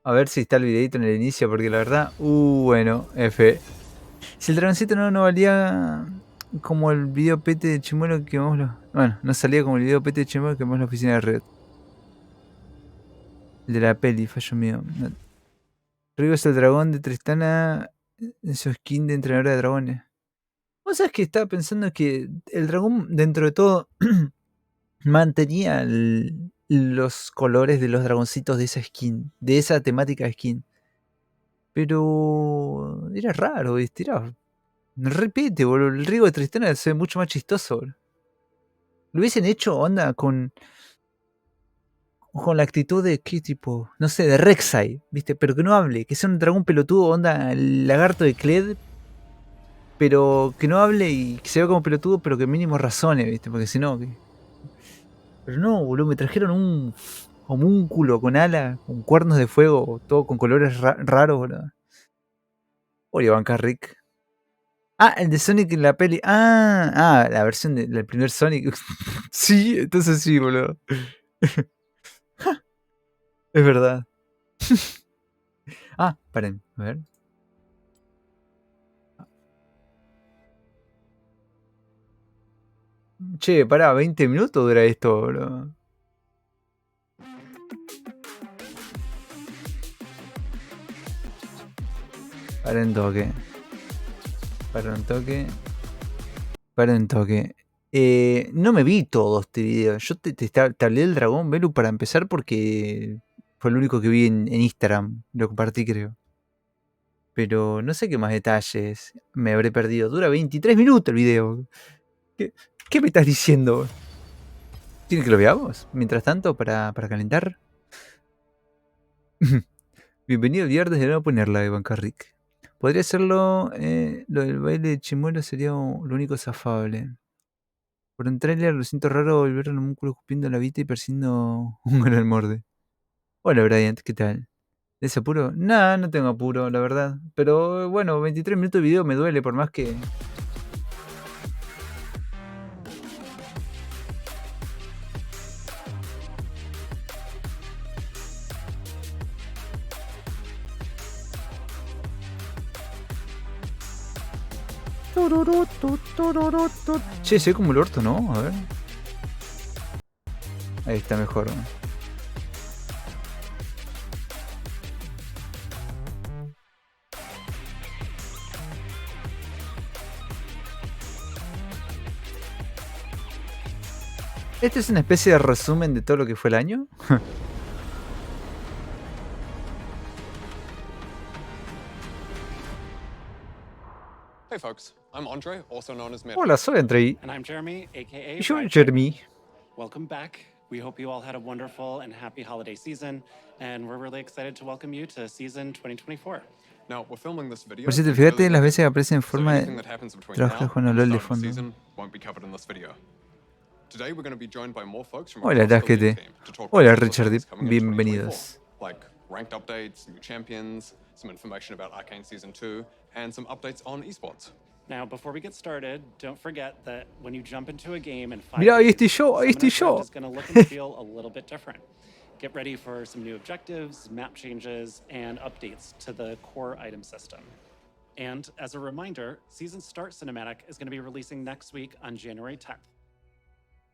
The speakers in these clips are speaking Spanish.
A ver si está el videito en el inicio, porque la verdad... bueno, F. Si el dragoncito no valía como el video pete de Chimuelo que vamos lo... Bueno, no salía como el video pete de Chimuelo que vamos la oficina de Red. El de la peli, fallo mío. No. Rigo es el dragón de Tristana en su skin de entrenadora de dragones. ¿Vos sabés que estaba pensando que el dragón, dentro de todo, mantenía los colores de los dragoncitos de esa skin, de esa temática de skin? Pero era raro, ¿viste? Era repite, boludo. El Rigo de Tristana se ve mucho más chistoso, boludo. Lo hubiesen hecho onda con la actitud de qué tipo, no sé, de Rek'Sai, ¿viste? Pero que no hable, que sea un dragón pelotudo, onda el lagarto de Kled, pero que no hable y que se vea como pelotudo, pero que mínimo razone, ¿viste? Porque si no, pero no, boludo, me trajeron un homúnculo con ala, con cuernos de fuego, todo con colores raros, boludo. Oye, banca Rick. Ah, el de Sonic en la peli. La versión del primer Sonic. Sí, entonces sí, boludo. Es verdad. Paren, a ver. Che, pará, 20 minutos dura esto, boludo. Para un toque. Para un toque. Para un toque. No me vi todo este video. Yo te hablé del dragón, Belu, para empezar porque fue lo único que vi en Instagram. Lo compartí, creo. Pero no sé qué más detalles me habré perdido. Dura 23 minutos el video. ¿Qué me estás diciendo? ¿Tiene que lo veamos? Mientras tanto, para calentar. Bienvenido el viernes de no ponerla, Iván Carrick. Podría hacerlo. Lo del baile de chimuelo sería lo único zafable. Por un tráiler lo siento raro volver al homúnculo escupiendo la vita y persiguiendo un gran morde. Hola, Bryant, ¿qué tal? ¿Es apuro? Nah, no tengo apuro, la verdad. Pero bueno, 23 minutos de video me duele por más que... Che, se ve como el orto, ¿no? A ver. Ahí está mejor. Este es una especie de resumen de todo lo que fue el año. Hey folks, I'm Andre, also known as Mitch. Hola, soy Andre. And I'm Jeremy, aka Y yo, Bride Jeremy. Piper. Welcome back. We hope you all had a wonderful and happy holiday season, and we're really excited to welcome you to season 2024. Now, we're filming this video. Por cierto, fíjate las veces que aparece en forma de trabajar con el LOL de fondo. Today we're going to be joined by more folks from Hola, across the league Tasquete. team to talk Hola, about Richard. things coming in 2024, Bienvenidos. like ranked updates, new champions, some information about Arcane Season 2, and some updates on esports. Now, before we get started, don't forget that when you jump into a game in 5 Mirá, ahí days, estoy yo, ahí estoy Summoner's Rift yo. is going to look and feel a little bit different. Get ready for some new objectives, map changes, and updates to the core item system. And as a reminder, Season Start Cinematic is going to be releasing next week on January 10th.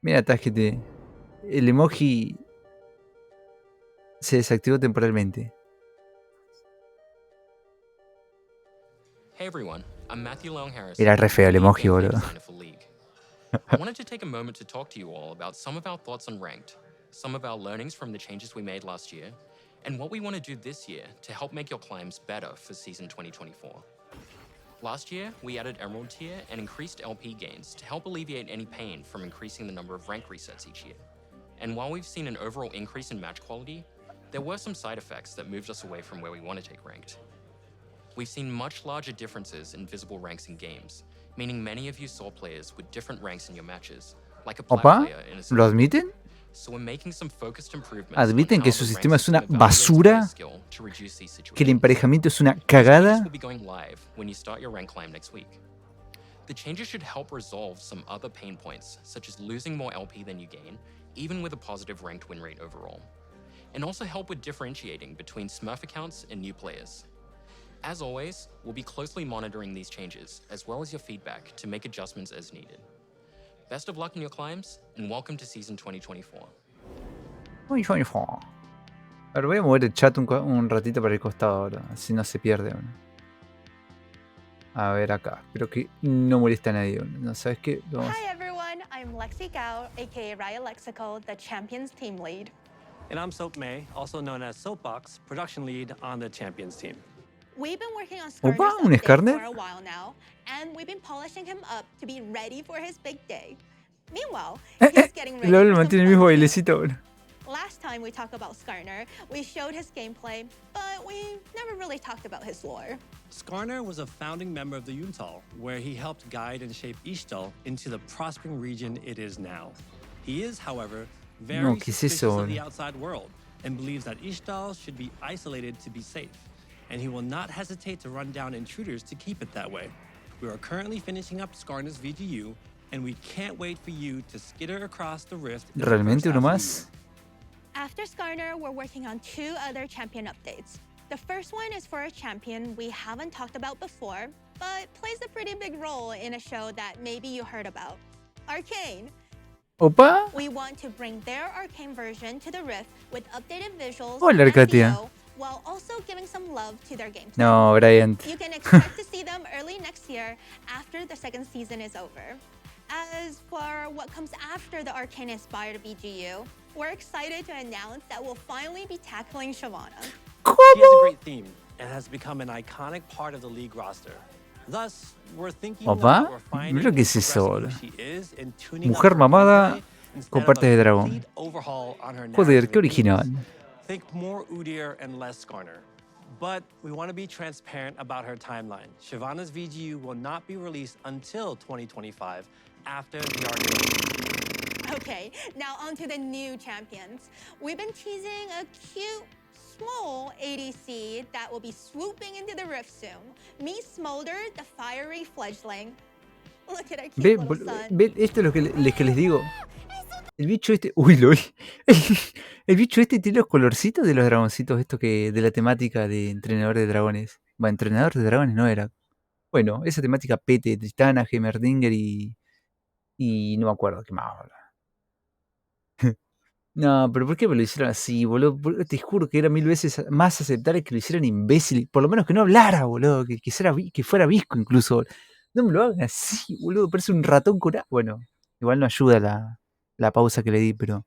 Mira, Tasquete. El emoji se desactivó temporalmente. Hey everyone, I'm Matthew Long Harris. Era re feo el emoji, boludo. I wanted to take a moment to talk to you all about some of our thoughts on Ranked, some of our learnings from the changes we made last year, and what we want to do this year to help make your climbs better for Season 2024. Last year, we added Emerald tier and increased LP gains to help alleviate any pain from increasing the number of rank resets each year. And while we've seen an overall increase in match quality, there were some side effects that moved us away from where we want to take Ranked. We've seen much larger differences in visible ranks in games, meaning many of you saw players with different ranks in your matches, like a plat ¿Opa? player in a ¿Lo admiten? So we're making some focused improvements ¿Admiten on que how su the sistema rank es una system evaluates basura? player skill to reduce these situations. ¿Que el emparejamiento es una These cagada? changes will be going live when you start your rank climb next week. The changes should help resolve some other pain points, such as losing more LP than you gain, even with a positive ranked win rate overall. and also help with differentiating between Smurf accounts and new players. As always, we'll be closely monitoring these changes, as well as your feedback, to make adjustments as needed. Best of luck in your climbs, and welcome to Season 2024. A ver, voy a mover el chat un ratito para el costado ahora, así no se pierde. Bueno. A ver acá, espero que no moleste a nadie. Bueno. No, ¿sabes qué? Vamos. Hi everyone, I'm Lexi Gao, aka Raya Lexico, the Champions team lead. And I'm Soap May, also known as Soapbox, production lead on the Champions team. We've been working on Opa, Skarner's un update Skarner? for a while now, and we've been polishing him up to be ready for his big day. Meanwhile, he's getting ready LOL for some mantiene el mismo fun too. bailecito. Bueno. Last time we talked about Skarner, we showed his gameplay, but we never really talked about his lore. Skarner was a founding member of the Yuntal, where he helped guide and shape Ishtal into the prospering region it is now. He is, however, very No, ¿qué es suspicious eso? of the outside world and believes that Ishtal should be isolated to be safe, and he will not hesitate to run down intruders to keep it that way. We are currently finishing up Skarner's VGU, and we can't wait for you to skitter across the rift. in the ¿Realmente first uno half of the más? year. After Skarner, we're working on 2 other champion updates. The first one is for a champion we haven't talked about before, but plays a pretty big role in a show that maybe you heard about. Arcane. Opa. We want to bring their Arcane version to the Rift with updated visuals Hola, and Arcadia. SEO, while also giving some love to their gameplay. No, Bryant. You can expect to see them early next year after the second season is over. As for what comes after the Arcane-inspired BGU, we're excited to announce that we'll finally be tackling Shyvana. She has a great theme and has become an iconic part of the league roster. Thus, we're thinking Opa, about refining mira qué es and eso, progressing who she is and tuning up Mujer her mamada gameplay instead con of partes de a dragón. complete overhaul on her Joder, narrative qué and themes. original. Think more Udyr and less Skarner. But we want to be transparent about her timeline. Shyvana's VGU will not be released until 2025 after the Arcane. Okay, now on to the new champions. We've been teasing a cute, small ADC that will be swooping into the Rift soon. Meet Smolder, the fiery fledgling. Look at our cute Ve, little son. ve, esto es lo que les digo. El bicho este. Uy, lol. El bicho este tiene los colorcitos de los dragoncitos, esto que de la temática de entrenador de dragones. Bueno, entrenador de dragones no era. Bueno, esa temática Pete, Tristana, Heimerdinger y no me acuerdo qué más. Boludo. No, pero ¿por qué me lo hicieron así, boludo? Te juro que era 1000 veces más aceptable que lo hicieran imbécil. Por lo menos que no hablara, boludo. Que fuera visco incluso. Boludo. No me lo hagan así, boludo. Parece un ratón con agua. Bueno, igual no ayuda la pausa que le di, pero...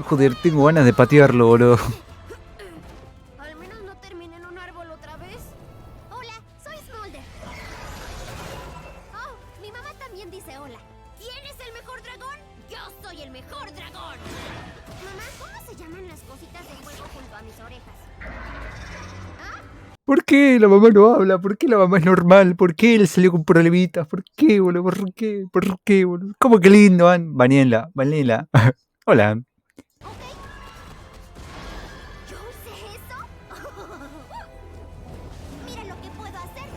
Joder, tengo ganas de patearlo, boludo. Al menos no terminé en un árbol otra vez. Hola, soy Smolder. Oh, mi mamá también dice hola. ¿Quién es el mejor dragón? Yo soy el mejor dragón. Mamá, ¿cómo se llaman las cositas de fuego junto a mis orejas? ¿Por qué la mamá no habla? ¿Por qué la mamá es normal? ¿Por qué él salió con problemitas? ¿Por qué, boludo? ¿Por qué? ¿Por qué, boludo? ¿Cómo que lindo, Van? Vaniela. Hola. ¿Yo hice eso? Mira lo que puedo hacer.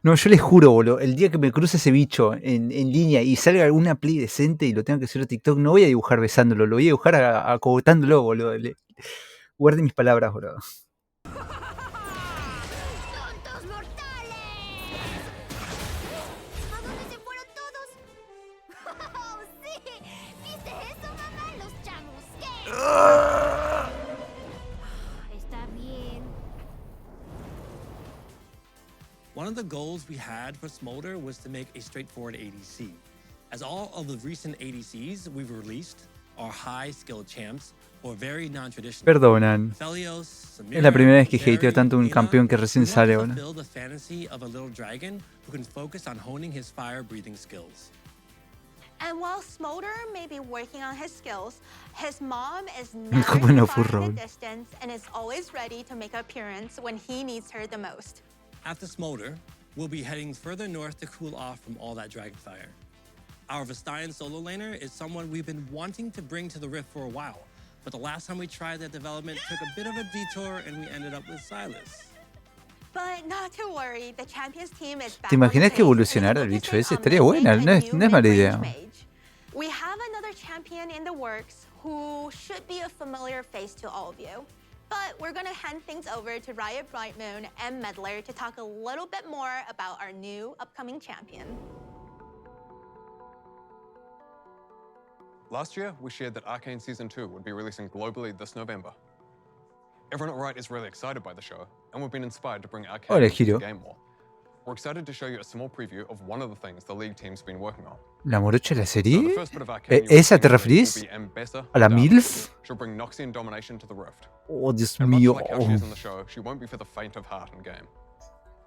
No, yo les juro, boludo, el día que me cruce ese bicho en línea y salga alguna play decente y lo tenga que subir a TikTok, no voy a dibujar besándolo, lo voy a dibujar acogotándolo, boludo. Guarde mis palabras, boludo. ¡Tontos mortales! ¿A dónde se fueron todos? ¡Oh, sí! ¿Viste eso, mamá? ¡Los chamusqué! Está bien. One of the goals we had for Smolder was to make a straightforward ADC. As all of the recent ADCs we've released are high-skilled champs or very non-traditional. Perdonan. Felios, Es la primera vez que Samira, hateo tanto un Zeri, campeón que Ina, recién we want sale, to boludo. fulfill the fantasy of a little dragon who can focus on honing his fire-breathing skills. And while Smolder may be working on his skills, his mom is never ¿Cómo no, too far furro? in the distance and is always ready to make an appearance when he needs her the most. After Smolder, we'll be heading further north to cool off from all that dragon fire. Our Vestayan solo laner is someone we've been wanting to bring to the Rift for a while, but the last time we tried that development took a bit of a detour and we ended up with Silas. But not to worry, the champions team is back ¿Te on imaginas que pace, evolucionara el bicho focusing ese? on Estaría making buena, a no es new mala mid-range idea. mage. We have another champion in the works who should be a familiar face to all of you. But we're gonna hand things over to Riot Brightmoon and Meddler to talk a little bit more about our new upcoming champion. Last year, we shared that Arcane Season 2 would be releasing globally this November. Everyone at Riot is really excited by the show, and we've been inspired to bring Arcane Hola, into the Hiro. game more. We're excited to show you a small preview of one of the things the League team's been working on. ¿La morocha de la So the serie? first bit of Arcane you'll be ¿Esa seeing te today will referís? be Ambessa ¿A la Hidalgo. MILF? She'll bring Noxian domination to the Rift. Oh, Dios And much mío. like how she is in the show, she won't be for the faint of heart in game.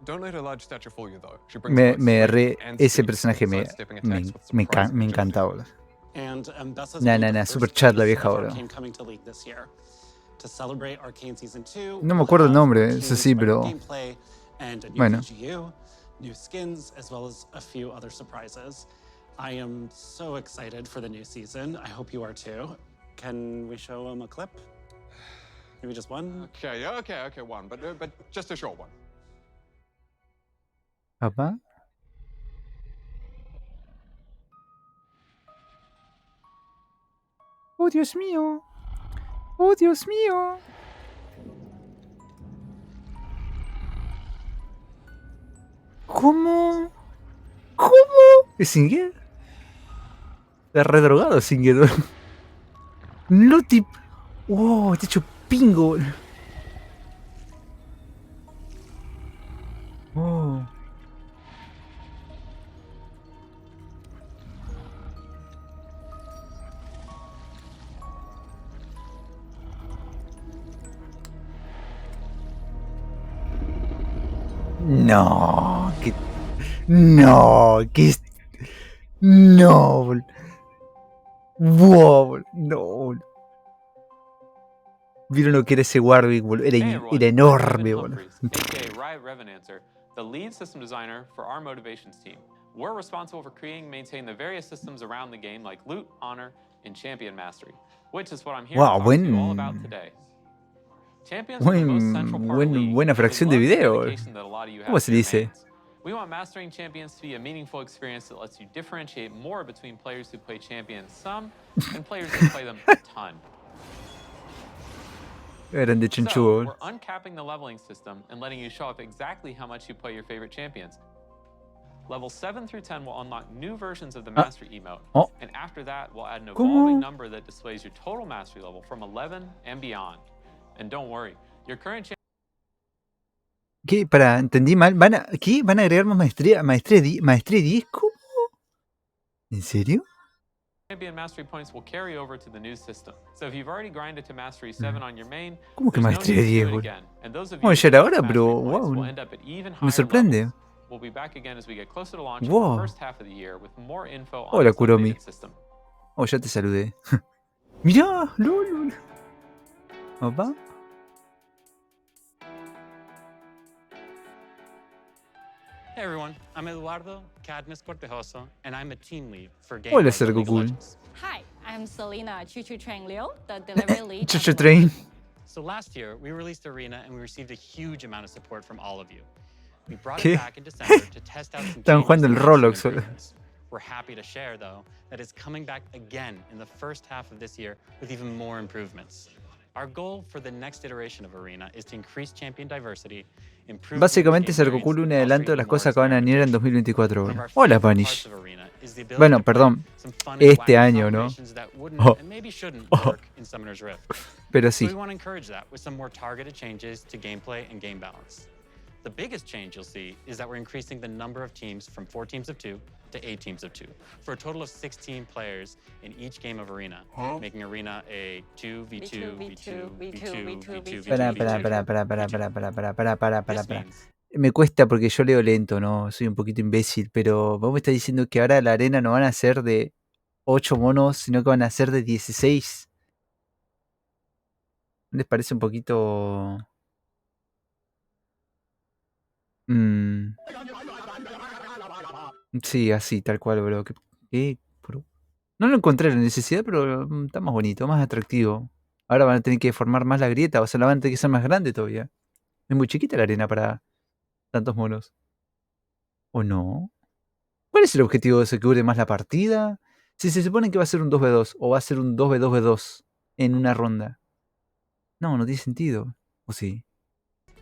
Don't let her large stature fool you though. She brings both Me strength and ese speed, personaje sidestepping attacks with surprising me agility. encantaba. And Ambessa's Nah, will be nah, the nah, first super chat la piece vieja of ahora. Arcane coming to League this year. To celebrate Arcane Season 2, No me we'll acuerdo el have nombre, new eso sí, inspired pero gameplay and a new bueno. VGU, new skins, as well as a few other surprises. I am so excited for the new season. I hope you are too. Can we show them a clip? Maybe just one? Okay, one, but just a short one. ¿Papá? ¡Oh, Dios mío! ¡Oh, Dios mío! ¿Cómo? ¿Cómo? ¿Es Singer? Está redrogado Singer. No te... ¡Oh! Te he hecho pingo. Oh. No, que... No, que... No, wow, no. Vieron lo que era ese Warwick, boludo. Era, Hey everyone, era I'm enorme, Evan boludo. Humphreys, aka Riot Revenancer, the lead system designer for our motivations team. We're responsible for creating and maintaining the various systems around the game like loot, honor, and champion mastery, which is what I'm here to Wow, talk to you all about today. Champions are the most central part of League, buena and we fracción de love the video. dedication that a lot of you ¿Cómo have se to your dice? mains. We want mastering champions to be a meaningful experience that lets you differentiate more between players who play champions some and players who play them a ton. Eran de So, chanchudo. we're uncapping the leveling system and letting you show up exactly how much you play your favorite champions. Levels 7 through 10 will unlock new versions of the Mastery emote, Oh. and after that, we'll add an ¿Cómo? evolving number that displays your total Mastery level from 11 and beyond. And don't worry, your current ¿Qué? Para, entendí mal. ¿Qué? ¿Van a agregar más maestría? ¿Maestría 10? ¿Cómo? ¿En serio? champion Mastery points will carry over to the new system. So if you've already grinded to Mastery 7 on your main, ¿Cómo que there's no maestría need to 10, do it boludo? again. And those of you Bueno, who ya era have hora, Mastery pero points wow. will end up at even Me higher sorprende. levels. We'll be back again as we get closer to launch for Wow. the first half of the year with more info on Hola, this Kuromi. updated system. Oh, ya te saludé. Mirá, lol. Opa. Hey everyone, I'm Eduardo Cadmus Cortejoso, and I'm a team lead for Game Hola, Mode Cerco League of Cool. Legends. Hi, I'm Selena Chuchu Trang Liu, the delivery lead. Chucho Train. So last year, we released Arena and we received a huge amount of support from all of you. We brought ¿Qué? it back in December to test out some Estaban jugando changes el and Roblox, some boludo. improvements. We're happy to share, though, that it's coming back again in the first half of this year with even more improvements. Our goal for the next iteration of Arena is to increase champion diversity, improve Básicamente, game Cerco variance, Cool un and foster adelanto de las even more cosas que van a venir en experimentation. 2024. One of boludo. our Hola, favorite parts Vanish. of Arena is the ability Bueno, to play perdón. some fun and Este wacky año, ¿no? combinations that wouldn't Oh. and maybe shouldn't Oh. work in Summoner's Rift. Pero So sí. we want to encourage that with some more targeted changes to gameplay and game balance. The biggest change you'll see is that we're increasing the number of teams from 4 teams of 2 to 8 teams of 2, for a total of 16 players in each game of Arena, making Arena a 2v2, v2, v2, v2, v2, Pará, pará, v2. pará. Me cuesta porque yo leo lento, ¿no? Soy un poquito imbécil, pero vos me estás diciendo que ahora la arena no van a ser de 8 monos, sino que van a ser de 16. ¿No les parece un poquito...? Mm, sí, así, tal cual, bro. No lo encontré la necesidad, pero está más bonito, más atractivo. Ahora van a tener que formar más la grieta, o sea, la van a tener que ser más grande todavía. Es muy chiquita la arena para Tantos monos. ¿O no? ¿Cuál es el objetivo de eso? ¿Que dure más la partida? Si se supone que va a ser un 2v2 o va a ser un 2v2v2 en una ronda. No, no tiene sentido. ¿O sí?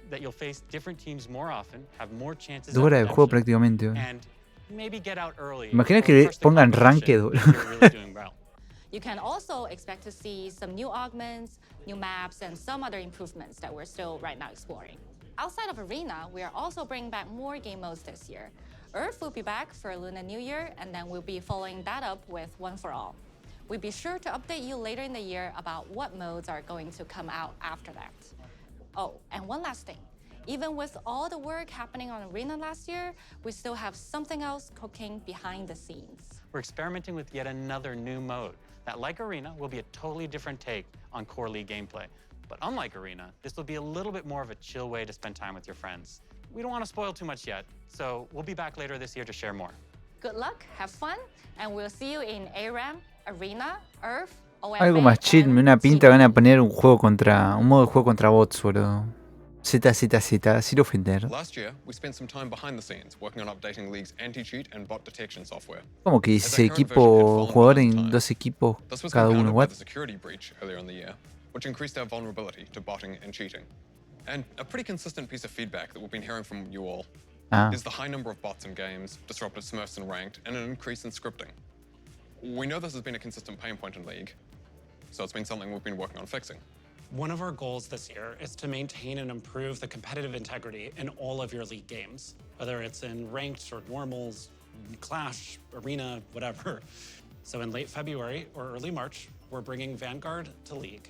That you'll face different teams more often, have more chances 2 at horas de juego redemption, prácticamente. and maybe get out early Imagina or que crush the pongan competition ranked. if you're really doing well. You can also expect to see some new augments, new maps, and some other improvements that we're still right now exploring. Outside of Arena, we are also bringing back more game modes this year. Earth will be back for Lunar New Year, and then we'll be following that up with One for All. We'll be sure to update you later in the year about what modes are going to come out after that. Oh, and one last thing. Even with all the work happening on Arena last year, we still have something else cooking behind the scenes. We're experimenting with yet another new mode that, like Arena, will be a totally different take on core League gameplay. But unlike Arena, this will be a little bit more of a chill way to spend time with your friends. We don't want to spoil too much yet, so we'll be back later this year to share more. Good luck, have fun, and we'll see you in ARAM, Arena, Earth, OFA, Algo más chill, and una pinta TV. van a poner un modo de juego contra bots, boludo. Z, sin ofender. Last year, we spent some time behind the scenes working on updating League's anti-cheat and bot detection software. Como que As ese that current version had equipo, fallen jugador behind en time, 2 equipos this was cada uno, compounded by what? the security breach earlier in the year, which increased our vulnerability to botting and cheating. And a pretty consistent piece of feedback that we've been hearing from you all is the high number of bots in games, disrupted smurfs in ranked, and an increase in scripting. We know this has been a consistent pain point in League, so it's been something we've been working on fixing. One of our goals this year is to maintain and improve the competitive integrity in all of your League games, whether it's in ranked or normals, Clash, Arena, whatever. So in late February or early March, we're bringing Vanguard to League.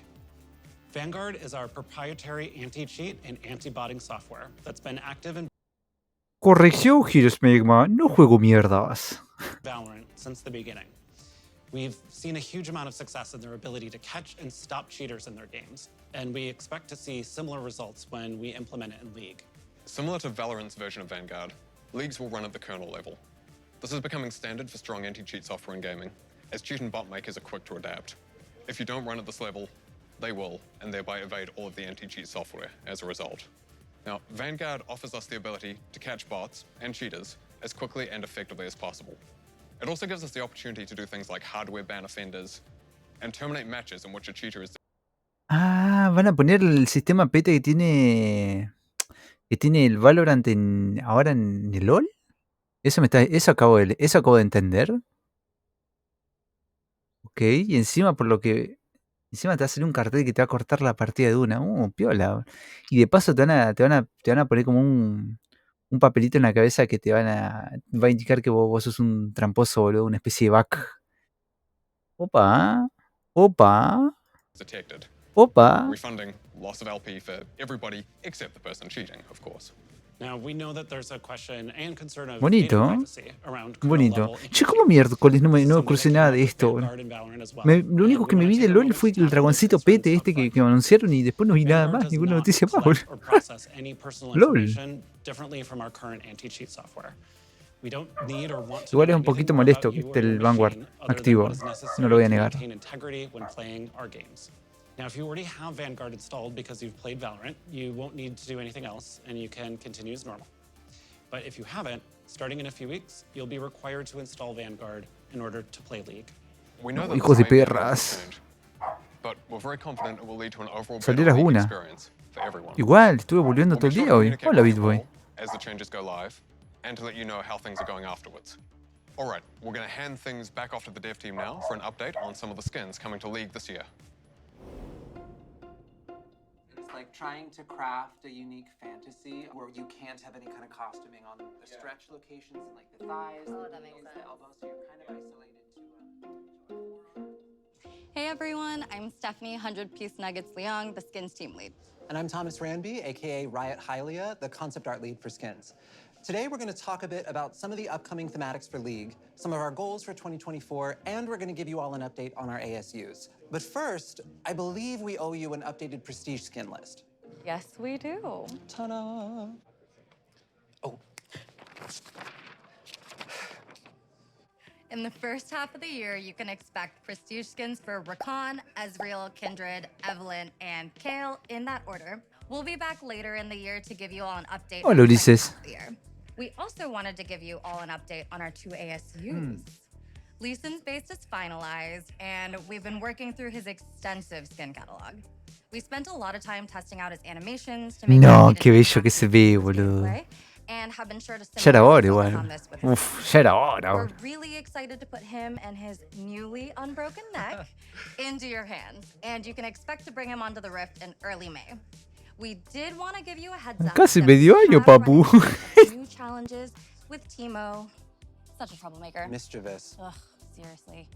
Vanguard is our proprietary anti-cheat and anti-botting software that's been active in Corrección, Girosmegma, no juego mierdas. Valorant since the beginning. We've seen a huge amount of success in their ability to catch and stop cheaters in their games, and we expect to see similar results when we implement it in League. Similar to Valorant's version of Vanguard, Leagues will run at the kernel level. This is becoming standard for strong anti-cheat software in gaming, as cheat and bot makers are quick to adapt. If you don't run at this level, they will, and thereby evade all of the anti-cheat software as a result. Now, Vanguard offers us the ability to catch bots and cheaters as quickly and effectively as possible. It also gives us the opportunity to do things like hardware ban offenders and terminate matches in which a cheater is. Van a poner el sistema PETA que tiene el Valorant ahora en el LoL. Eso acabo de entender. Ok, y encima encima te va a salir un cartel que te va a cortar la partida de una. Piola. Y de paso te van a poner como un papelito en la cabeza que va a indicar que vos sos un tramposo, boludo, una especie de bug. Opa. Detected, Opa. refunding loss of LP for everybody except the person cheating, of course. Now, we know that there's a question and concern of Bonito. data privacy around kernel Bonito. level Che, ¿cómo miércoles no Something crucé that nada came de up with esto? Vanguard and Valorant as well. Lo único And que we me wanna vi take de a LoL moment fue to el tackle those dragoncito concerns pete este upfront. que me anunciaron y después no vi nada Vanguard más, does ninguna not noticia más, collect boludo. or process any personal LOL. information differently from our current anti-cheat software. We don't need or want to Igual know es un anything poquito more molesto about que you esté or your el Vanguard machine other than activo, what is no necessary lo voy a to negar. maintain integrity when playing our games. Now, if you already have Vanguard installed because you've played Valorant, you won't need to do anything else, and you can continue as normal. But if you haven't, starting in a few weeks, you'll be required to install Vanguard in order to play League. We know that Hijos de this may be a bit of a perras. change, but we're very confident it will lead to an overall better Salieras League una. experience for everyone. Igual, estuve volviendo We'll todo be el sure día to hoy. communicate Hola, with you Bitboy. all as the changes go live, and to let you know how things are going afterwards. All right, we're going to hand things back off to the dev team now for an update on some of the skins coming to League this year. It's like trying to craft a unique fantasy where you can't have any kind of costuming on the stretch locations and like the thighs, the knees, the elbows, so you're kind of isolated to Hey everyone, I'm Stephanie 100 Piece Nuggets Leong, the Skins team lead. And I'm Thomas Ranby, aka Riot Hylia, the concept art lead for Skins. Today we're going to talk a bit about some of the upcoming thematics for League, some of our goals for 2024, and we're going to give you all an update on our ASUs. But first, I believe we owe you an updated prestige skin list. Yes, we do. Ta-da! Oh. In the first half of the year, you can expect prestige skins for Rakan, Ezreal, Kindred, Evelynn, and Kayle in that order. We'll be back later in the year to give you all an update. Hola, on the second Ulises. half of the year. We also wanted to give you all an update on our 2 ASUs. Leeson's base is finalized, and we've been working through his extensive skin catalog. We spent a lot of time testing out his animations to make No, sure he qué didn't bello que impact se his ve, gameplay, boludo. and have been sure to Ya era hora similarly focus on igual. this with his Uf, ya era hora. We're boludo. really excited to put him and his newly unbroken neck into your hands, and you can expect to bring him onto the Rift in early May. We did want to give you a heads up. Casi that medio we año, have run papu. into a few challenges with Timo. Such a troublemaker. Mischievous. Ugh, seriously.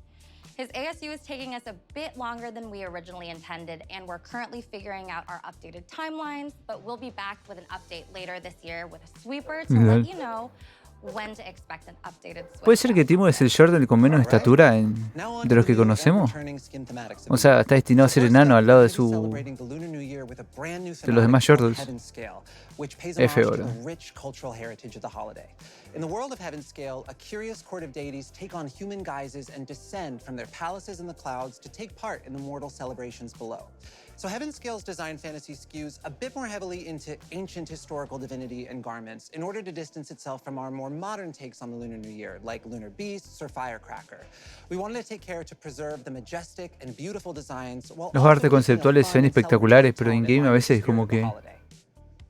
His ASU is taking us a bit longer than we originally intended, and we're currently figuring out our updated timelines, but we'll be back with an update later this year with a sweeper to let you know when to expect an updated Switch. ¿Puede ser que Timo es el Jordan con menos estatura de los que conocemos? O sea, está destinado a ser enano al lado de los demás Jordans. F ahora. In the world of Heaven Scale, a curious court of deities take on human guises and descend from their palaces in the clouds to take part in the mortal celebrations below. So Heaven Scale's design fantasy skews a bit more heavily into ancient historical divinity and garments in order to distance itself from our more modern takes on the Lunar New Year, like lunar beasts or firecracker. We wanted to take care to preserve the majestic and beautiful designs while Los also artes keeping a conceptuales se fun ven and espectaculares, celebratory pero tone in game in a line with veces the es como spirit que of the holiday.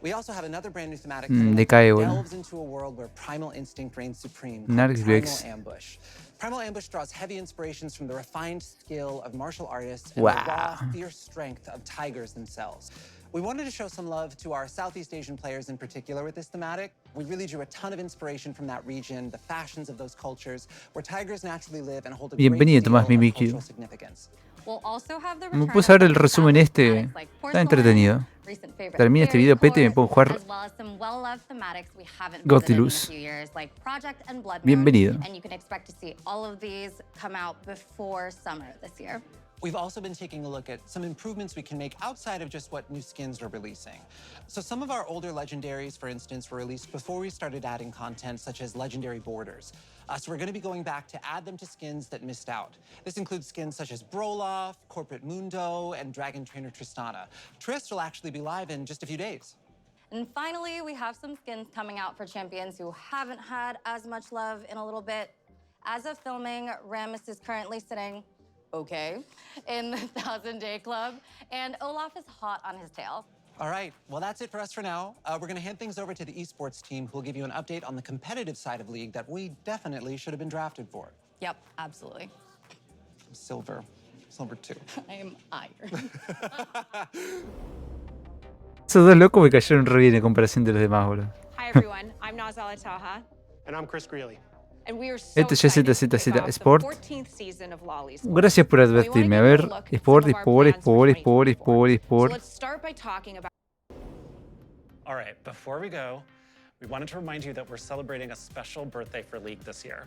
We also have another brand new thematic decae, that bueno. delves into a world where primal instinct reigns supreme, Narc called Vex. Primal Ambush. Primal Ambush draws heavy inspirations from the refined skill of martial artists and Wow. the raw, fierce strength of tigers themselves. We wanted to show some love to our Southeast Asian players in particular with this thematic. We really drew a ton of inspiration from that region, the fashions of those cultures, where tigers naturally live and hold a great Bienvenido, deal Tomás of Mimikyu. cultural significance. We'll also have the Me return puse a of ver el some resumen established este. thematics like Está porcelain, entretenido. recent favorite Termina este fairy video, pete, y me core, pongo a jugar as well as some well-loved thematics we haven't visited in a Gautilus. few years, like Project and Blood Moon. Bienvenido. And you can expect to see all of these come out before summer this year. We've also been taking a look at some improvements we can make outside of just what new skins we're releasing. So some of our older legendaries, for instance, were released before we started adding content such as legendary borders. So we're going to be going back to add them to skins that missed out. This includes skins such as Broloff, Corporate Mundo, and Dragon Trainer Tristana. Trist will actually be live in just a few days. And finally, we have some skins coming out for champions who haven't had as much love in a little bit. As of filming, Rammus is currently sitting in the 1000-Day Club, and Olaf is hot on his tail. All right, well, that's it for us for now. We're going to hand things over to the esports team, who will give you an update on the competitive side of League that we definitely should have been drafted for. Yep, absolutely. Silver 2. I am iron. Esos dos locos me cayeron re bien en comparación de los demás, boludo. Hi everyone, I'm Nazala Taha. And I'm Chris Greeley. And we are so Esto ya es excited to kick ZZZ off the Sport. 14th season of Lolly's. Gracias por advertirme. A ver, Sport. So let's start by talking about. All right, before we go, we wanted to remind you that we're celebrating a special birthday for League this year.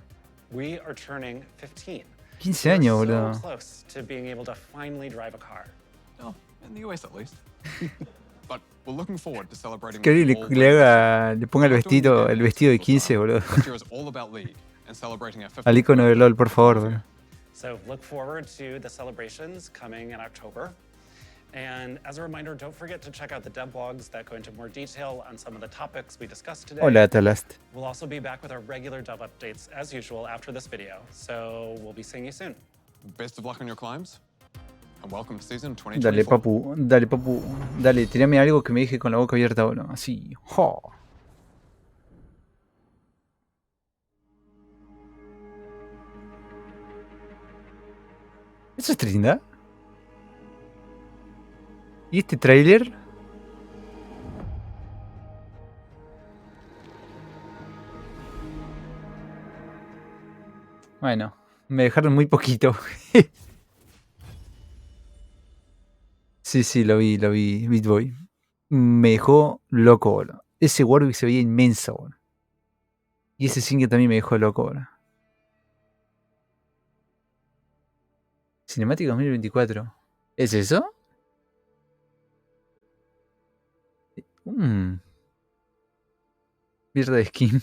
We are turning 15. 15 años, We're boludo. so close to being able to finally drive a car. Oh, in the US at least. But we're looking forward to celebrating. Que with you all. le ponga el vestido de 15, boludo. This year is all about League and celebrating our 15th Al icono de LOL, por favor, boludo. So look forward to the celebrations coming in October. And as a reminder, don't forget to check out the dev blogs that go into more detail on some of the topics we discussed today. Hola, Atalast. We'll also be back with our regular dev updates as usual after this video. So we'll be seeing you soon. Best of luck on your climbs, and welcome to season Dale, 2024. papu. Dale, papu. Dale, tirame algo que me deje con la boca abierta, boludo. Así. ¡Jo! ¿Eso es Trinidad? ¿Y este tráiler? Bueno, me dejaron muy poquito. Sí, lo vi, Bitboy. Me dejó loco, boludo. Ese Warwick se veía inmenso, boludo. Y ese single también me dejó loco, boludo. Cinemática 2024. ¿Es eso? Mierda de skin.